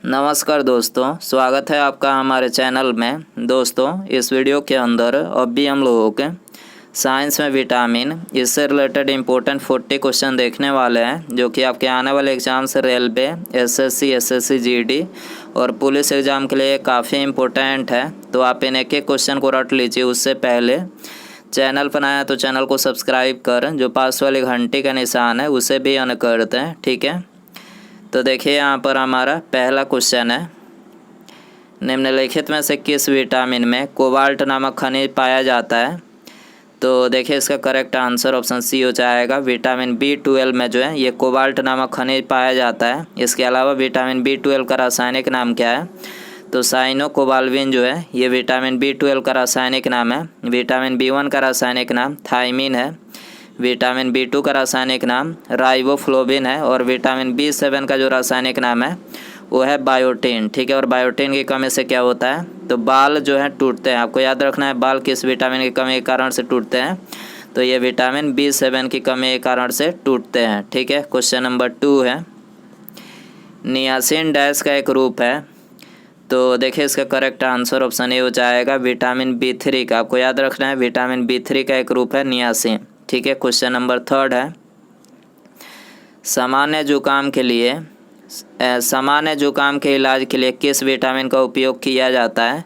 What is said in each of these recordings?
नमस्कार दोस्तों, स्वागत है आपका हमारे चैनल में। दोस्तों, इस वीडियो के अंदर अभी हम लोगों के साइंस में विटामिन इससे रिलेटेड इम्पोर्टेंट 40 क्वेश्चन देखने वाले हैं, जो कि आपके आने वाले एग्जाम से रेलवे, एसएससी जीडी और पुलिस एग्ज़ाम के लिए काफ़ी इम्पोर्टेंट है। तो आप इन एक एक क्वेश्चन को रट लीजिए। उससे पहले चैनल पर आया तो चैनल को सब्सक्राइब कर जो पास वाली घंटी का निशान है उसे भी ऑन कर दें, ठीक है। तो देखिए यहाँ पर हमारा पहला क्वेश्चन है, निम्नलिखित में से किस विटामिन में कोबाल्ट नामक खनिज पाया जाता है। तो देखिए इसका करेक्ट आंसर ऑप्शन सी हो जाएगा। विटामिन B12 में जो है ये कोबाल्ट नामक खनिज पाया जाता है। इसके अलावा विटामिन B12 का रासायनिक नाम क्या है, तो साइनोकोबाल्विन जो है ये विटामिन B12 का रासायनिक नाम है। विटामिन B1 का रासायनिक नाम थायमिन है। विटामिन B2 का रासायनिक नाम राइबोफ्लोविन है। और विटामिन B7 का जो रासायनिक नाम है वो है बायोटिन, ठीक है। और बायोटिन की कमी से क्या होता है, तो बाल जो है टूटते हैं। आपको याद रखना है बाल किस विटामिन की कमी के कारण से टूटते हैं, तो ये विटामिन B7 की कमी के कारण से टूटते हैं, ठीक है। क्वेश्चन नंबर 2 है, नियासिन डैश का एक रूप है। तो देखिए इसका करेक्ट आंसर ऑप्शन ए हो जाएगा विटामिन B3 का। आपको याद रखना है विटामिन B3 का एक रूप है नियासिन, ठीक है। क्वेश्चन नंबर 3 है, सामान्य जुकाम के इलाज के लिए किस विटामिन का उपयोग किया जाता है।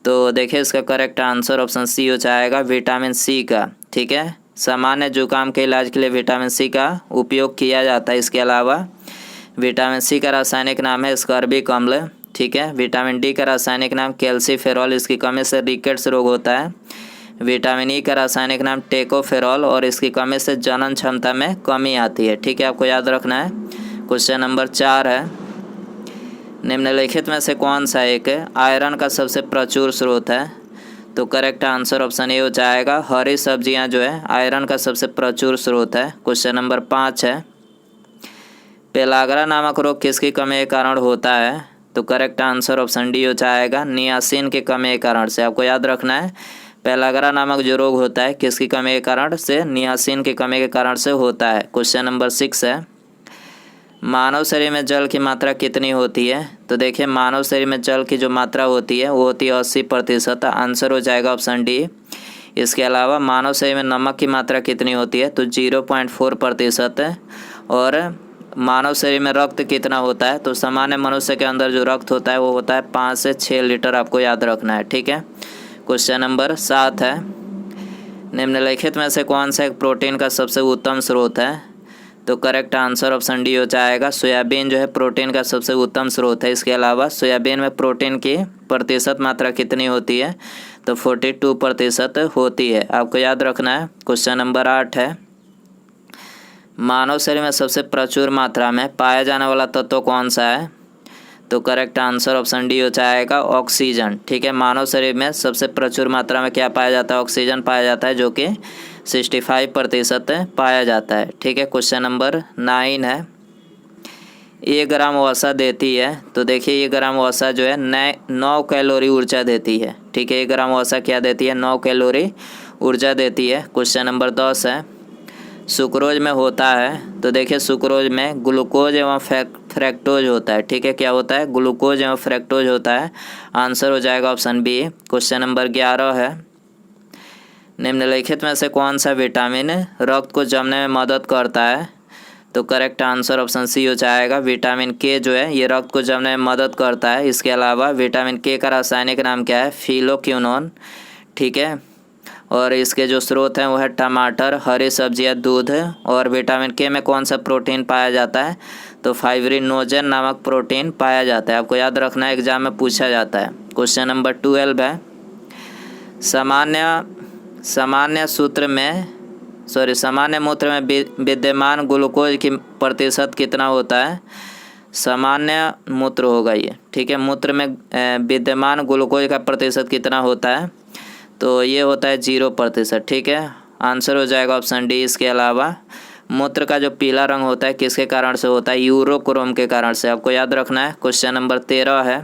तो देखिए इसका करेक्ट आंसर ऑप्शन सी हो जाएगा विटामिन सी का, ठीक है। सामान्य जुकाम के इलाज के लिए विटामिन सी का उपयोग किया जाता है। इसके अलावा विटामिन सी का रासायनिक नाम है स्कर्बिक अम्ल, ठीक है। विटामिन डी का रासायनिक नाम कैल्सीफेरॉल, इसकी कमी से रिकेट्स रोग होता है। विटामिन ई का रासायनिक नाम टेकोफेरॉल और इसकी कमी से जनन क्षमता में कमी आती है, ठीक है। आपको याद रखना है। क्वेश्चन नंबर 4 है, निम्नलिखित में से कौन सा एक आयरन का सबसे प्रचुर स्रोत है। तो करेक्ट आंसर ऑप्शन ए हो जाएगा हरी सब्जियां जो है आयरन का सबसे प्रचुर स्रोत है। क्वेश्चन नंबर 5 है, पेलाग्रा नामक रोग किसकी कमी के कारण होता है। तो करेक्ट आंसर ऑप्शन डी हो जाएगा नियासिन की कमी के कारण से। आपको याद रखना है पेलाग्रा नामक जो रोग होता है किसकी कमी के कारण से, नियासिन की कमी के कारण से होता है। क्वेश्चन नंबर 6 है, मानव शरीर में जल की मात्रा कितनी होती है। तो देखिए मानव शरीर में जल की जो मात्रा होती है वो होती है 80%। आंसर हो जाएगा ऑप्शन डी। इसके अलावा मानव शरीर में नमक की मात्रा कितनी होती है, तो 0.4% है। और मानव शरीर में रक्त कितना होता है, तो सामान्य मनुष्य के अंदर जो रक्त होता है वो होता है 5 से 6 लीटर। आपको याद रखना है, ठीक है। क्वेश्चन नंबर 7 है, निम्नलिखित में से कौन सा एक प्रोटीन का सबसे उत्तम स्रोत है। तो करेक्ट आंसर ऑप्शन डी हो जाएगा सोयाबीन जो है प्रोटीन का सबसे उत्तम स्रोत है। इसके अलावा सोयाबीन में प्रोटीन की प्रतिशत मात्रा कितनी होती है, तो 42% होती है। आपको याद रखना है। क्वेश्चन नंबर 8 है, मानव शरीर में सबसे प्रचुर मात्रा में पाया जाने वाला तत्व कौन सा है। तो करेक्ट आंसर ऑप्शन डी हो जाएगा ऑक्सीजन, ठीक है। मानव शरीर में सबसे प्रचुर मात्रा में क्या पाया जाता है, ऑक्सीजन पाया जाता है, जो कि 65% पाया जाता है, ठीक है। क्वेश्चन नंबर 9 है, 1 ग्राम वसा देती है। तो देखिए 1 ग्राम वसा जो है 9 कैलोरी ऊर्जा देती है, ठीक है। 1 ग्राम वसा क्या देती है, 9 कैलोरी ऊर्जा देती है। क्वेश्चन नंबर 10 है, सुक्रोज में होता है। तो देखिए सुक्रोज में ग्लूकोज एवं फ्रैक्टोज होता है, ठीक है। क्या होता है, ग्लूकोज एवं फ्रैक्टोज होता है। आंसर हो जाएगा ऑप्शन बी। क्वेश्चन नंबर 11 है, निम्नलिखित में से कौन सा विटामिन रक्त को जमने में मदद करता है। तो करेक्ट आंसर ऑप्शन सी हो जाएगा विटामिन के जो है ये रक्त को जमने में मदद करता है। इसके अलावा विटामिन के का रासायनिक नाम क्या है, फिलोक्विनोन, ठीक है। और इसके जो स्रोत हैं वो है टमाटर, हरी सब्जियां, दूध। और विटामिन के में कौन सा प्रोटीन पाया जाता है, तो फाइब्रिनोजन नामक प्रोटीन पाया जाता है। आपको याद रखना है, एग्जाम में पूछा जाता है। क्वेश्चन नंबर 12 है, सामान्य मूत्र में विद्यमान ग्लूकोज की प्रतिशत कितना होता है। सामान्य मूत्र होगा ये, ठीक है। मूत्र में विद्यमान ग्लूकोज का प्रतिशत कितना होता है, तो ये होता है 0%, ठीक है। आंसर हो जाएगा ऑप्शन डी। इसके अलावा मूत्र का जो पीला रंग होता है किसके कारण से होता है, यूरोक्रोम के कारण से। आपको याद रखना है। क्वेश्चन नंबर 13 है,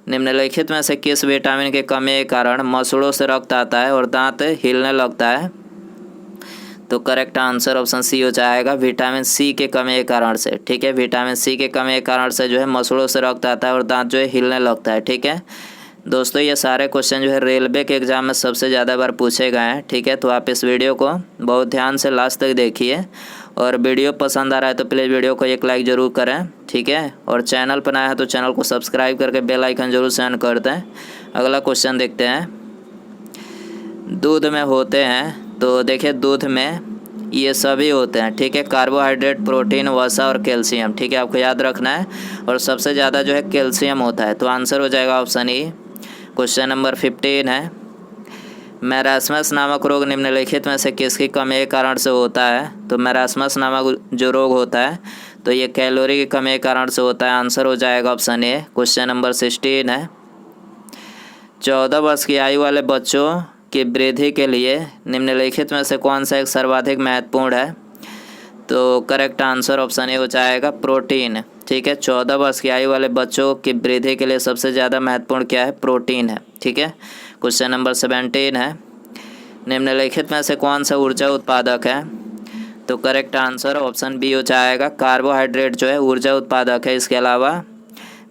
निम्नलिखित में से किस विटामिन के कमी के कारण मसूड़ों से रक्त आता है और दांत हिलने लगता है। तो करेक्ट आंसर ऑप्शन सी हो जाएगा विटामिन सी के कमी के कारण से। ठीक है, विटामिन सी के कमी के कारण से जो है मसलों से रक्त आता है और दांत जो है हिलने लगता है। ठीक है दोस्तों, ये सारे क्वेश्चन जो है रेलवे के एग्ज़ाम में सबसे ज़्यादा बार पूछे गए हैं। ठीक है, तो आप इस वीडियो को बहुत ध्यान से लास्ट तक देखिए और वीडियो पसंद आ रहा है तो प्लीज़ वीडियो को एक लाइक ज़रूर करें। ठीक है, और चैनल पर नया है तो चैनल को सब्सक्राइब करके बेल आइकन जरूर सेंड कर दें। अगला क्वेश्चन देखते हैं, दूध में होते हैं, तो देखिए दूध में ये सभी होते हैं। ठीक है, कार्बोहाइड्रेट, प्रोटीन, वसा और कैल्शियम। ठीक है, आपको याद रखना है और सबसे ज़्यादा जो है कैल्शियम होता है। तो आंसर हो जाएगा ऑप्शन ई। क्वेश्चन नंबर 15 है, मैरास्मस नामक रोग निम्नलिखित में से किसकी कमी के कारण से होता है? तो मैरास्मस नामक जो रोग होता है तो ये कैलोरी की कमी के कारण से होता है। आंसर हो जाएगा ऑप्शन ए। क्वेश्चन नंबर 16 है, 14 वर्ष की आयु वाले बच्चों की वृद्धि के लिए निम्नलिखित में से कौन सा एक सर्वाधिक महत्वपूर्ण है? तो करेक्ट आंसर ऑप्शन ए हो जाएगा प्रोटीन। ठीक है, 14 वर्ष की आयु वाले बच्चों की वृद्धि के लिए सबसे ज़्यादा महत्वपूर्ण क्या है? प्रोटीन है। ठीक है, क्वेश्चन नंबर 17 है, निम्नलिखित में से कौन सा ऊर्जा उत्पादक है? तो करेक्ट आंसर ऑप्शन बी हो जाएगा कार्बोहाइड्रेट जो है ऊर्जा उत्पादक है। इसके अलावा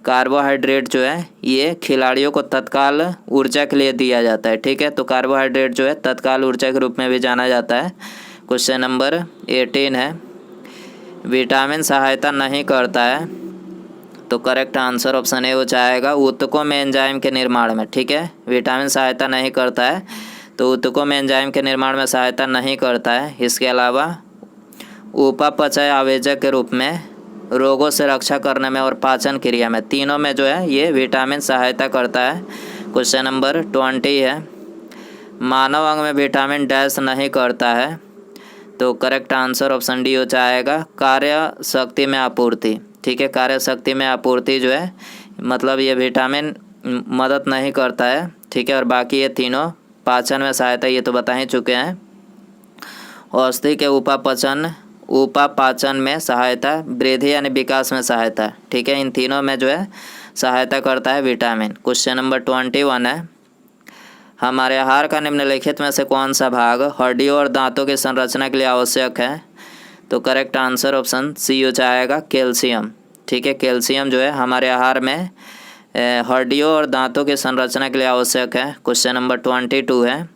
कार्बोहाइड्रेट जो है ये खिलाड़ियों को तत्काल ऊर्जा के लिए दिया जाता है। ठीक है, तो कार्बोहाइड्रेट जो है तत्काल ऊर्जा के रूप में भी जाना जाता है। क्वेश्चन नंबर 18 है, विटामिन सहायता नहीं करता है? तो करेक्ट आंसर ऑप्शन ए हो जाएगा ऊतकों में एंजाइम के निर्माण में। ठीक है, विटामिन सहायता नहीं करता है तो ऊतकों में एंजाइम के निर्माण में सहायता नहीं करता है। इसके अलावा उपापचय आवेजक के रूप में रोगों से रक्षा करने में और पाचन क्रिया में, तीनों में जो है ये विटामिन सहायता करता है। क्वेश्चन नंबर 20 है, मानव अंग में विटामिन डैश नहीं करता है? तो करेक्ट आंसर ऑप्शन डी हो जाएगा कार्य शक्ति में आपूर्ति। ठीक है, कार्य शक्ति में आपूर्ति जो है मतलब ये विटामिन मदद नहीं करता है। ठीक है, और बाकी ये तीनों पाचन में सहायता, ये तो बता ही चुके हैं। औषधि के उपापाचन में सहायता, वृद्धि यानी विकास में सहायता। ठीक है, इन तीनों में जो है सहायता करता है विटामिन। क्वेश्चन नंबर 21 है, हमारे आहार का निम्नलिखित में से कौन सा भाग हड्डियों और दांतों की संरचना के लिए आवश्यक है? तो करेक्ट आंसर ऑप्शन सी हो जाएगा कैल्शियम। ठीक है, कैल्शियम जो है हमारे आहार में हड्डियों और दांतों की संरचना के लिए आवश्यक है। क्वेश्चन नंबर 22 है,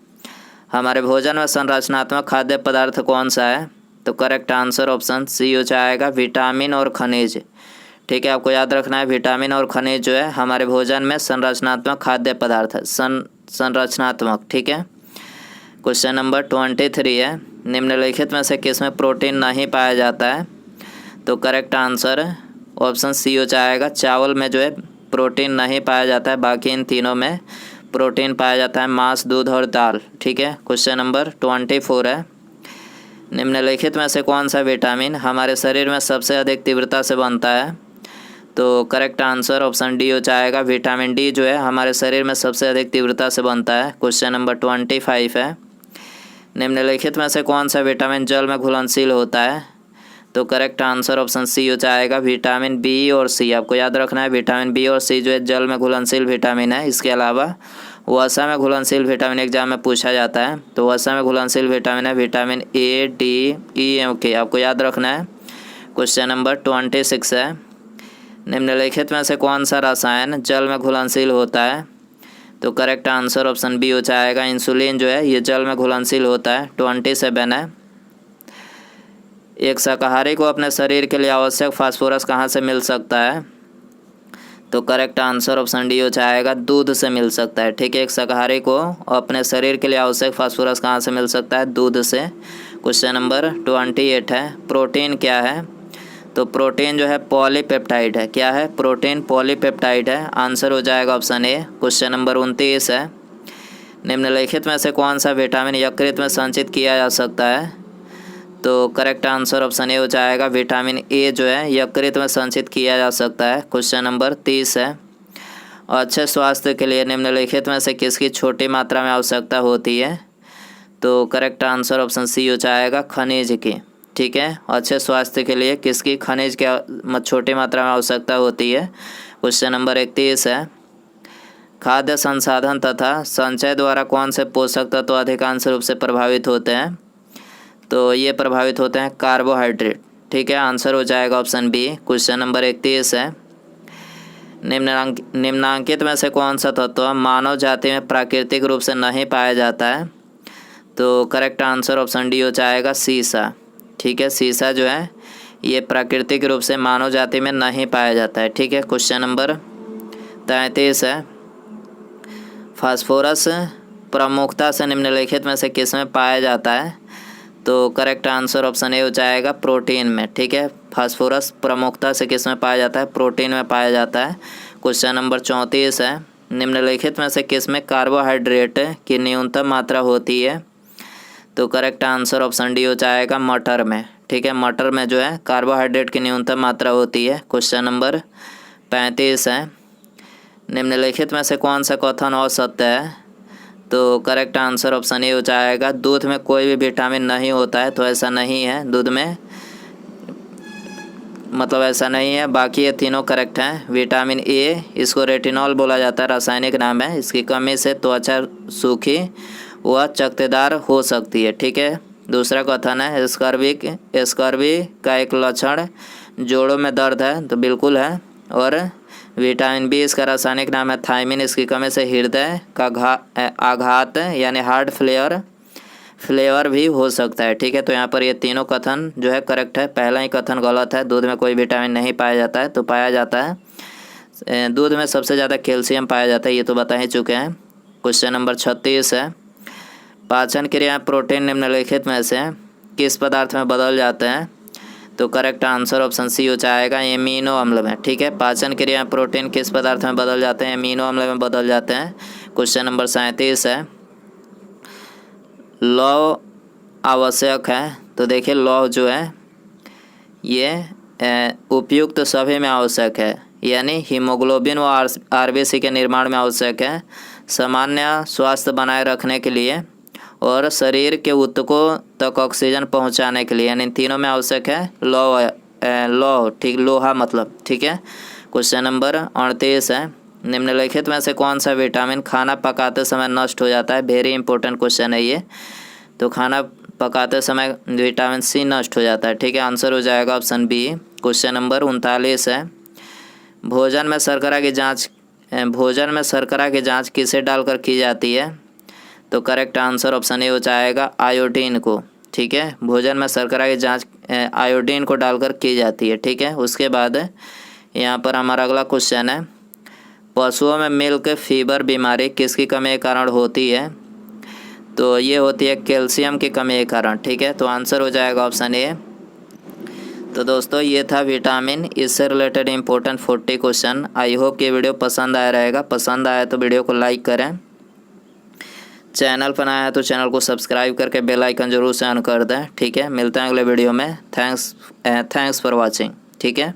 हमारे भोजन में संरचनात्मक खाद्य पदार्थ कौन सा है? तो करेक्ट आंसर ऑप्शन सी हो जाएगा विटामिन और खनिज। ठीक है, आपको याद रखना है विटामिन और खनिज जो है हमारे भोजन में संरचनात्मक खाद्य पदार्थ है, संरचनात्मक। ठीक है, क्वेश्चन नंबर 23 है, निम्नलिखित में से किसमें प्रोटीन नहीं पाया जाता है? तो करेक्ट आंसर ऑप्शन सी हो जाएगा चावल में जो है प्रोटीन नहीं पाया जाता है, बाकी इन तीनों में प्रोटीन पाया जाता है, मांस, दूध और दाल। ठीक है, क्वेश्चन नंबर 24 है, निम्नलिखित में से कौन सा विटामिन हमारे शरीर में सबसे अधिक तीव्रता से बनता है? तो करेक्ट आंसर ऑप्शन डी हो जाएगा विटामिन डी जो है हमारे शरीर में सबसे अधिक तीव्रता से बनता है। क्वेश्चन नंबर 25 है, निम्नलिखित में से कौन सा विटामिन जल में घुलनशील होता है? तो करेक्ट आंसर ऑप्शन सी हो जाएगा विटामिन बी और सी। आपको याद रखना है विटामिन बी और सी जो है जल में घुलनशील विटामिन है। इसके अलावा वसा में घुलनशील विटामिन एग्जाम में पूछा जाता है, तो वसा में घुलनशील विटामिन है विटामिन ए, डी, ई एवं के। आपको याद रखना है। क्वेश्चन नंबर 26 है, निम्नलिखित में से कौन सा रसायन जल में घुलनशील होता है? तो करेक्ट आंसर ऑप्शन बी हो जाएगा इंसुलिन जो है ये जल में घुलनशील होता है। 27 है, एक शाकाहारी को अपने शरीर के लिए आवश्यक फास्फोरस कहाँ से मिल सकता है? तो करेक्ट आंसर ऑप्शन डी हो जाएगा दूध से मिल सकता है। ठीक है, एक शाकाहारी को अपने शरीर के लिए आवश्यक फास्फोरस कहाँ से मिल सकता है? दूध से। क्वेश्चन नंबर 28 है, प्रोटीन क्या है? तो प्रोटीन जो है पॉलीपेप्टाइड है। क्या है? प्रोटीन पॉलीपेप्टाइड है। आंसर हो जाएगा ऑप्शन ए। क्वेश्चन नंबर 29 है, निम्नलिखित में से कौन सा विटामिन यकृत में संचित किया जा सकता है? तो करेक्ट आंसर ऑप्शन ए हो जाएगा विटामिन ए जो है यकृत में संचित किया जा सकता है। क्वेश्चन नंबर 30 है, अच्छे स्वास्थ्य के लिए निम्नलिखित में से किसकी छोटी मात्रा में आवश्यकता होती है? तो करेक्ट आंसर ऑप्शन सी हो जाएगा खनिज की। ठीक है, अच्छे स्वास्थ्य के लिए किसकी खनिज की छोटी मात्रा में आवश्यकता होती है? क्वेश्चन नंबर 31 है, खाद्य संसाधन तथा संचय द्वारा कौन से पोषक तत्व अधिकांश रूप से प्रभावित होते हैं? तो ये प्रभावित होते हैं कार्बोहाइड्रेट। ठीक है, आंसर हो जाएगा ऑप्शन बी। क्वेश्चन नंबर 31 है, निम्नांकित में से कौन सा तत्व मानव जाति में प्राकृतिक रूप से नहीं पाया जाता है? तो करेक्ट आंसर ऑप्शन डी हो जाएगा सीसा। ठीक है, सीसा जो है ये प्राकृतिक रूप से मानव जाति में नहीं पाया जाता है। ठीक है, क्वेश्चन नंबर 33 है, फास्फोरस प्रमुखता से निम्नलिखित में से किस में पाया जाता है? तो करेक्ट आंसर ऑप्शन ए हो जाएगा प्रोटीन में। ठीक है, फास्फोरस प्रमुखता से किस में पाया जाता है? प्रोटीन में पाया जाता है। क्वेश्चन नंबर 34 है, निम्नलिखित में से किस में कार्बोहाइड्रेट की न्यूनतम मात्रा होती है? तो करेक्ट आंसर ऑप्शन डी हो जाएगा मटर में। ठीक है, मटर में जो है कार्बोहाइड्रेट की न्यूनतम मात्रा होती है। क्वेश्चन नंबर 35 है, निम्नलिखित में से कौन सा कथन असत्य है? तो करेक्ट आंसर ऑप्शन ए हो जाएगा दूध में कोई भी विटामिन नहीं होता है। तो ऐसा नहीं है, दूध में मतलब ऐसा नहीं है, बाकी ये तीनों करेक्ट हैं। विटामिन ए, इसको रेटिनॉल बोला जाता है, रासायनिक नाम है। इसकी कमी से त्वचा सूखी व चकत्तेदार हो सकती है। ठीक है, दूसरा कथन है स्कर्वी का एक लक्षण जोड़ों में दर्द है। तो बिल्कुल है। और विटामिन बी, इसका रासायनिक नाम है थायमिन, इसकी कमी से हृदय का आघात यानी हार्ट फ्लेवर भी हो सकता है। ठीक है, तो यहाँ पर ये तीनों कथन जो है करेक्ट है। पहला ही कथन गलत है, दूध में कोई विटामिन नहीं पाया जाता है। तो पाया जाता है, दूध में सबसे ज़्यादा कैल्शियम पाया जाता है, ये तो बता ही चुके हैं। क्वेश्चन नंबर 36 है, पाचन क्रिया प्रोटीन निम्नलिखित में से किस पदार्थ में बदल जाते हैं? तो करेक्ट आंसर ऑप्शन सी हो जाएगा एमिनो अम्ल में। ठीक है, पाचन क्रिया प्रोटीन किस पदार्थ में बदल जाते हैं? एमिनो अम्ल में बदल जाते हैं। क्वेश्चन नंबर 37 है, लौह आवश्यक है। तो देखिए लौह जो है ये उपयुक्त सभी में आवश्यक है, यानी हीमोग्लोबिन व आरबीसी के निर्माण में आवश्यक है, सामान्य स्वास्थ्य बनाए रखने के लिए और शरीर के ऊतकों तक ऑक्सीजन पहुंचाने के लिए, यानी तीनों में आवश्यक है लौह। ठीक, लोहा मतलब। ठीक है, क्वेश्चन नंबर 38 है, निम्नलिखित में से कौन सा विटामिन खाना पकाते समय नष्ट हो जाता है? वेरी इंपॉर्टेंट क्वेश्चन है ये। तो खाना पकाते समय विटामिन सी नष्ट हो जाता है। ठीक है, आंसर हो जाएगा ऑप्शन बी। क्वेश्चन नंबर 39 है, भोजन में शर्करा की जाँच किसे डालकर की जाती है? तो करेक्ट आंसर ऑप्शन ए हो जाएगा आयोडीन को। ठीक है, भोजन में शर्करा की जांच आयोडीन को डालकर की जाती है। ठीक है, उसके बाद यहाँ पर हमारा अगला क्वेश्चन है, पशुओं में मिल्क फीवर बीमारी किसकी कमी के कारण होती है? तो ये होती है कैल्शियम की कमी के कारण। ठीक है, तो आंसर हो जाएगा ऑप्शन ए। तो दोस्तों ये था विटामिन, इससे related important 40 question. I hope ये वीडियो पसंद आया रहेगा। पसंद आया तो वीडियो को लाइक करें, चैनल पर नया है तो चैनल को सब्सक्राइब करके बेल आइकन जरूर से ऑन कर दें। ठीक है, मिलते हैं अगले वीडियो में। Thanks for watching. ठीक है।